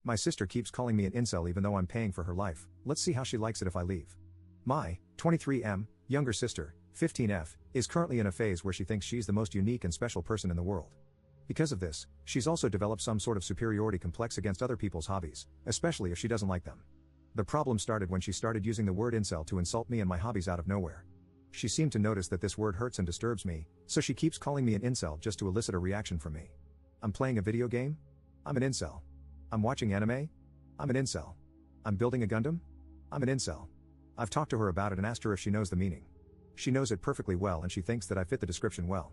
My sister keeps calling me an incel even though I'm paying for her life. Let's see how she likes it if I leave. My 23M younger sister, 15F, is currently in a phase where she thinks she's the most unique and special person in the world. Because of this, she's also developed some sort of superiority complex against other people's hobbies, especially if she doesn't like them. The problem started when she started using the word incel to insult me and my hobbies out of nowhere. She seemed to notice that this word hurts and disturbs me, so she keeps calling me an incel just to elicit a reaction from me. I'm playing a video game? I'm an incel. I'm watching anime? I'm an incel. I'm building a Gundam? I'm an incel. I've talked to her about it and asked her if she knows the meaning. She knows it perfectly well and she thinks that I fit the description well.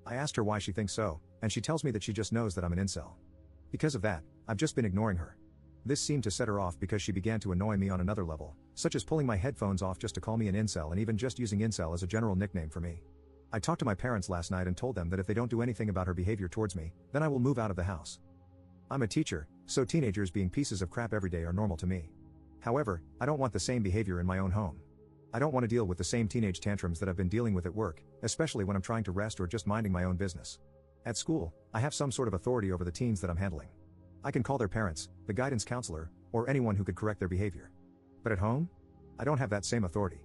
I asked her why she thinks so, and she tells me that she just knows that I'm an incel. Because of that, I've just been ignoring her. This seemed to set her off because she began to annoy me on another level, such as pulling my headphones off just to call me an incel and even just using incel as a general nickname for me. I talked to my parents last night and told them that if they don't do anything about her behavior towards me, then I will move out of the house. I'm a teacher, so teenagers being pieces of crap every day are normal to me. However, I don't want the same behavior in my own home. I don't want to deal with the same teenage tantrums that I've been dealing with at work, especially when I'm trying to rest or just minding my own business. At school, I have some sort of authority over the teens that I'm handling. I can call their parents, the guidance counselor, or anyone who could correct their behavior. But at home? I don't have that same authority.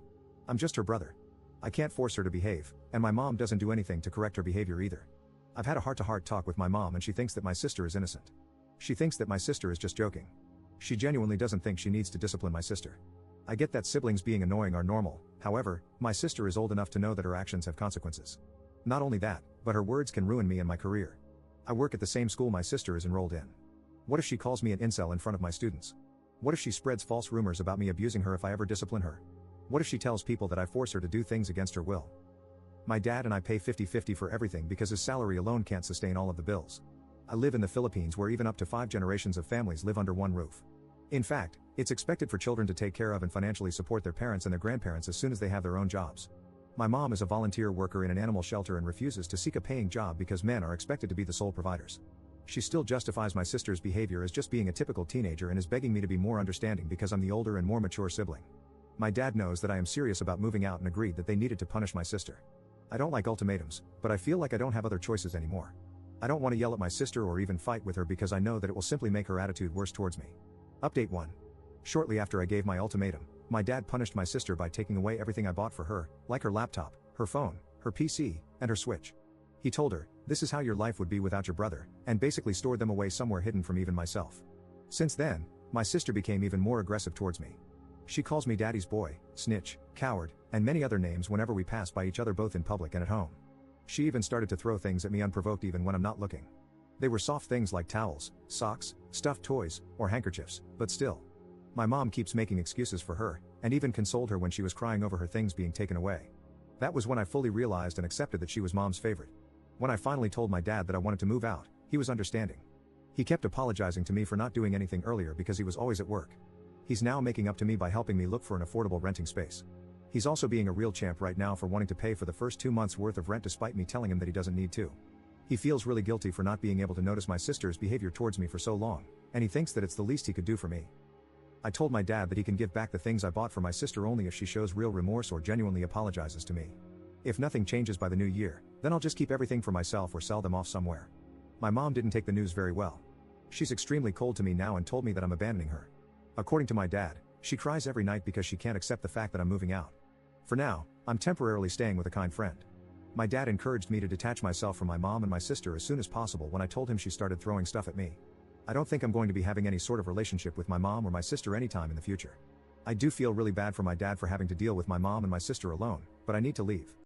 I'm just her brother. I can't force her to behave, and my mom doesn't do anything to correct her behavior either. I've had a heart-to-heart talk with my mom and she thinks that my sister is innocent. She thinks that my sister is just joking. She genuinely doesn't think she needs to discipline my sister. I get that siblings being annoying are normal, however, my sister is old enough to know that her actions have consequences. Not only that, but her words can ruin me and my career. I work at the same school my sister is enrolled in. What if she calls me an incel in front of my students? What if she spreads false rumors about me abusing her if I ever discipline her? What if she tells people that I force her to do things against her will? My dad and I pay 50-50 for everything because his salary alone can't sustain all of the bills. I live in the Philippines where even up to 5 generations of families live under one roof. In fact, it's expected for children to take care of and financially support their parents and their grandparents as soon as they have their own jobs. My mom is a volunteer worker in an animal shelter and refuses to seek a paying job because men are expected to be the sole providers. She still justifies my sister's behavior as just being a typical teenager and is begging me to be more understanding because I'm the older and more mature sibling. My dad knows that I am serious about moving out and agreed that they needed to punish my sister. I don't like ultimatums, but I feel like I don't have other choices anymore. I don't want to yell at my sister or even fight with her because I know that it will simply make her attitude worse towards me. Update 1. Shortly after I gave my ultimatum, my dad punished my sister by taking away everything I bought for her, like her laptop, her phone, her PC, and her Switch. He told her, "This is how your life would be without your brother," and basically stored them away somewhere hidden from even myself. Since then, my sister became even more aggressive towards me. She calls me daddy's boy, snitch, coward, and many other names whenever we pass by each other both in public and at home. She even started to throw things at me unprovoked even when I'm not looking. They were soft things like towels, socks, stuffed toys, or handkerchiefs, but still. My mom keeps making excuses for her, and even consoled her when she was crying over her things being taken away. That was when I fully realized and accepted that she was mom's favorite. When I finally told my dad that I wanted to move out, he was understanding. He kept apologizing to me for not doing anything earlier because he was always at work. He's now making up to me by helping me look for an affordable renting space. He's also being a real champ right now for wanting to pay for the first 2 months worth of rent despite me telling him that he doesn't need to. He feels really guilty for not being able to notice my sister's behavior towards me for so long, and he thinks that it's the least he could do for me. I told my dad that he can give back the things I bought for my sister only if she shows real remorse or genuinely apologizes to me. If nothing changes by the new year, then I'll just keep everything for myself or sell them off somewhere. My mom didn't take the news very well. She's extremely cold to me now and told me that I'm abandoning her. According to my dad, she cries every night because she can't accept the fact that I'm moving out. For now, I'm temporarily staying with a kind friend. My dad encouraged me to detach myself from my mom and my sister as soon as possible when I told him she started throwing stuff at me. I don't think I'm going to be having any sort of relationship with my mom or my sister anytime in the future. I do feel really bad for my dad for having to deal with my mom and my sister alone, but I need to leave.